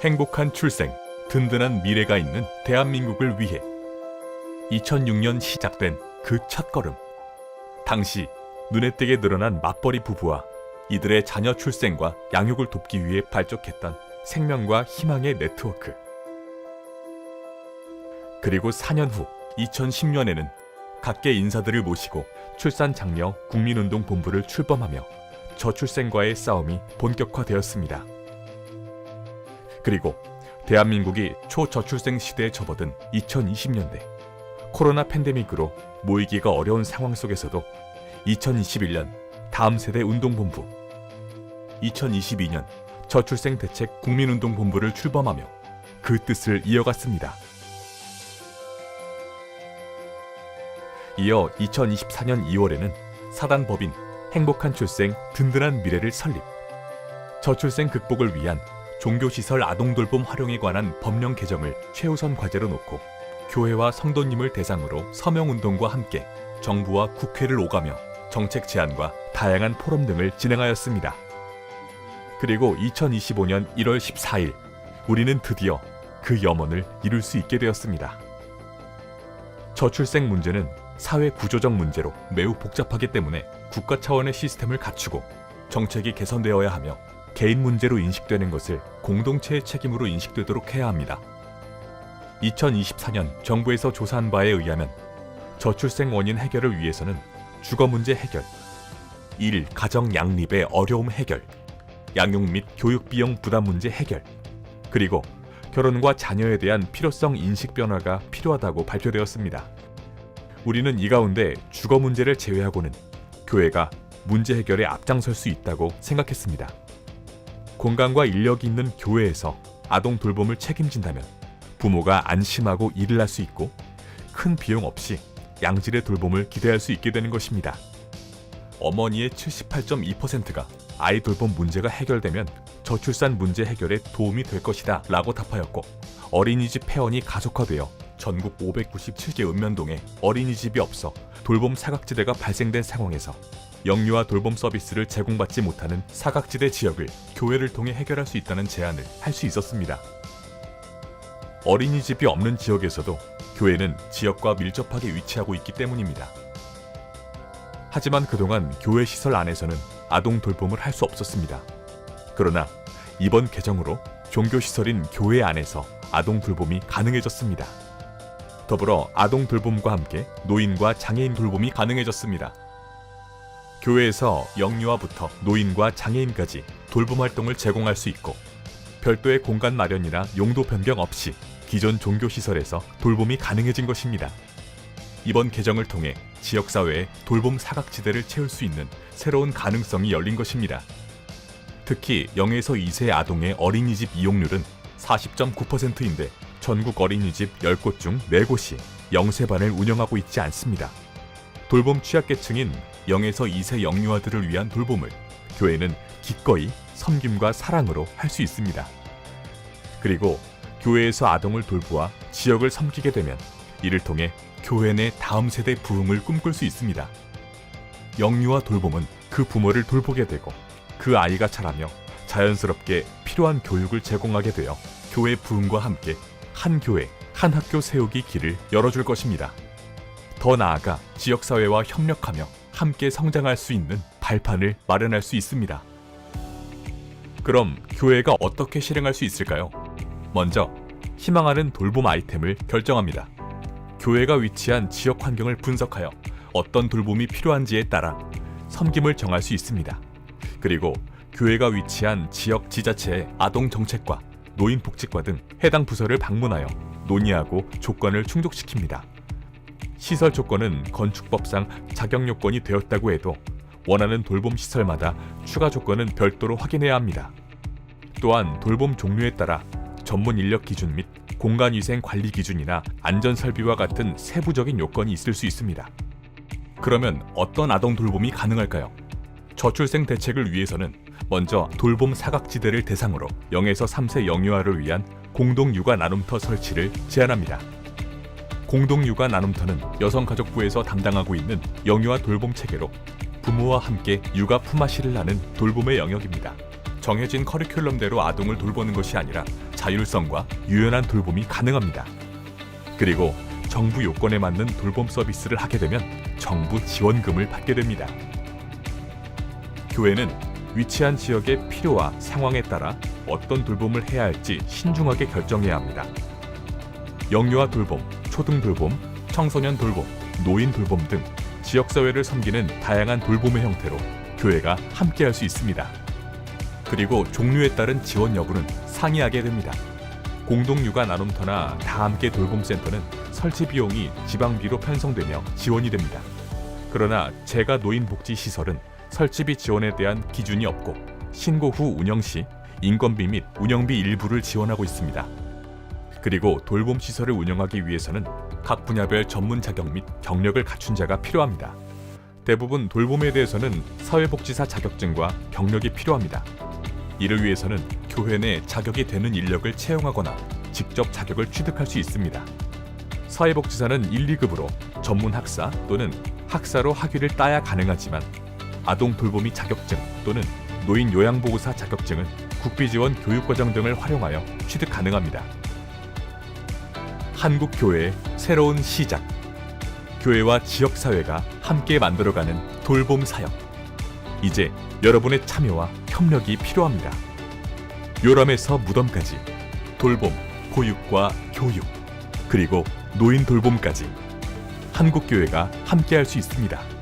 행복한 출생, 든든한 미래가 있는 대한민국을 위해 2006년 시작된 그 첫걸음. 당시 눈에 띄게 늘어난 맞벌이 부부와 이들의 자녀 출생과 양육을 돕기 위해 발족했던 생명과 희망의 네트워크. 그리고 4년 후 2010년에는 각계 인사들을 모시고 출산장려 국민운동본부를 출범하며 저출생과의 싸움이 본격화되었습니다. 그리고 대한민국이 초저출생 시대에 접어든 2020년대 코로나 팬데믹으로 모이기가 어려운 상황 속에서도 2021년 다음 세대 운동본부, 2022년 저출생 대책 국민운동본부를 출범하며 그 뜻을 이어갔습니다. 이어 2024년 2월에는 사단법인 행복한 출생 든든한 미래를 설립, 저출생 극복을 위한 종교시설 아동돌봄 활용에 관한 법령 개정을 최우선 과제로 놓고 교회와 성도님을 대상으로 서명운동과 함께 정부와 국회를 오가며 정책 제안과 다양한 포럼 등을 진행하였습니다. 그리고 2025년 1월 14일 우리는 드디어 그 염원을 이룰 수 있게 되었습니다. 저출생 문제는 사회 구조적 문제로 매우 복잡하기 때문에 국가 차원의 시스템을 갖추고 정책이 개선되어야 하며 개인 문제로 인식되는 것을 공동체의 책임으로 인식되도록 해야 합니다. 2024년 정부에서 조사한 바에 의하면 저출생 원인 해결을 위해서는 주거 문제 해결, 일, 가정 양립의 어려움 해결, 양육 및 교육 비용 부담 문제 해결, 그리고 결혼과 자녀에 대한 필요성 인식 변화가 필요하다고 발표되었습니다. 우리는 이 가운데 주거 문제를 제외하고는 교회가 문제 해결에 앞장설 수 있다고 생각했습니다. 공간과 인력이 있는 교회에서 아동 돌봄을 책임진다면 부모가 안심하고 일을 할 수 있고 큰 비용 없이 양질의 돌봄을 기대할 수 있게 되는 것입니다. 어머니의 78.2%가 아이 돌봄 문제가 해결되면 저출산 문제 해결에 도움이 될 것이다 라고 답하였고, 어린이집 폐원이 가속화되어 전국 597개 읍면동에 어린이집이 없어 돌봄 사각지대가 발생된 상황에서 영유아 돌봄 서비스를 제공받지 못하는 사각지대 지역을 교회를 통해 해결할 수 있다는 제안을 할 수 있었습니다. 어린이집이 없는 지역에서도 교회는 지역과 밀접하게 위치하고 있기 때문입니다. 하지만 그동안 교회 시설 안에서는 아동 돌봄을 할 수 없었습니다. 그러나 이번 개정으로 종교시설인 교회 안에서 아동 돌봄이 가능해졌습니다. 더불어 아동 돌봄과 함께 노인과 장애인 돌봄이 가능해졌습니다. 교회에서 영유아부터 노인과 장애인까지 돌봄 활동을 제공할 수 있고, 별도의 공간 마련이나 용도 변경 없이 기존 종교시설에서 돌봄이 가능해진 것입니다. 이번 개정을 통해 지역사회의 돌봄 사각지대를 채울 수 있는 새로운 가능성이 열린 것입니다. 특히 0에서 2세 아동의 어린이집 이용률은 40.9%인데 전국 어린이집 10곳 중 4곳이 0세반을 운영하고 있지 않습니다. 돌봄 취약계층인 0에서 2세 영유아들을 위한 돌봄을 교회는 기꺼이 섬김과 사랑으로 할 수 있습니다. 그리고 교회에서 아동을 돌보아 지역을 섬기게 되면 이를 통해 교회 내 다음 세대 부흥을 꿈꿀 수 있습니다. 영유아 돌봄은 그 부모를 돌보게 되고 그 아이가 자라며 자연스럽게 필요한 교육을 제공하게 되어 교회 부흥과 함께 한 교회, 한 학교 세우기 길을 열어줄 것입니다. 더 나아가 지역사회와 협력하며 함께 성장할 수 있는 발판을 마련할 수 있습니다. 그럼 교회가 어떻게 실행할 수 있을까요? 먼저 희망하는 돌봄 아이템을 결정합니다. 교회가 위치한 지역 환경을 분석하여 어떤 돌봄이 필요한지에 따라 섬김을 정할 수 있습니다. 그리고 교회가 위치한 지역 지자체의 아동 정책과 노인 복지과 등 해당 부서를 방문하여 논의하고 조건을 충족시킵니다. 시설 조건은 건축법상 자격 요건이 되었다고 해도 원하는 돌봄 시설마다 추가 조건은 별도로 확인해야 합니다. 또한 돌봄 종류에 따라 전문 인력 기준 및 공간위생 관리 기준이나 안전설비와 같은 세부적인 요건이 있을 수 있습니다. 그러면 어떤 아동 돌봄이 가능할까요? 저출생 대책을 위해서는 먼저 돌봄 사각지대를 대상으로 0에서 3세 영유아를 위한 공동육아 나눔터 설치를 제안합니다. 공동육아 나눔터는 여성가족부에서 담당하고 있는 영유아 돌봄 체계로 부모와 함께 육아 품앗이를 하는 돌봄의 영역입니다. 정해진 커리큘럼대로 아동을 돌보는 것이 아니라 자율성과 유연한 돌봄이 가능합니다. 그리고 정부 요건에 맞는 돌봄 서비스를 하게 되면 정부 지원금을 받게 됩니다. 교회는 위치한 지역의 필요와 상황에 따라 어떤 돌봄을 해야 할지 신중하게 결정해야 합니다. 영유아 돌봄, 초등 돌봄, 청소년 돌봄, 노인 돌봄 등 지역사회를 섬기는 다양한 돌봄의 형태로 교회가 함께할 수 있습니다. 그리고 종류에 따른 지원 여부는 상이하게 됩니다. 공동육아 나눔터나 다함께 돌봄센터는 설치 비용이 지방비로 편성되며 지원이 됩니다. 그러나 재가 노인복지시설은 설치비 지원에 대한 기준이 없고 신고 후 운영 시 인건비 및 운영비 일부를 지원하고 있습니다. 그리고 돌봄시설을 운영하기 위해서는 각 분야별 전문 자격 및 경력을 갖춘 자가 필요합니다. 대부분 돌봄에 대해서는 사회복지사 자격증과 경력이 필요합니다. 이를 위해서는 교회 내 자격이 되는 인력을 채용하거나 직접 자격을 취득할 수 있습니다. 사회복지사는 1, 2급으로 전문 학사 또는 학사로 학위를 따야 가능하지만 아동 돌보미 자격증 또는 노인 요양보호사 자격증은 국비지원 교육과정 등을 활용하여 취득 가능합니다. 한국교회의 새로운 시작. 교회와 지역사회가 함께 만들어가는 돌봄 사역. 이제 여러분의 참여와 협력이 필요합니다. 요람에서 무덤까지 돌봄, 보육과 교육, 그리고 노인 돌봄까지 한국교회가 함께할 수 있습니다.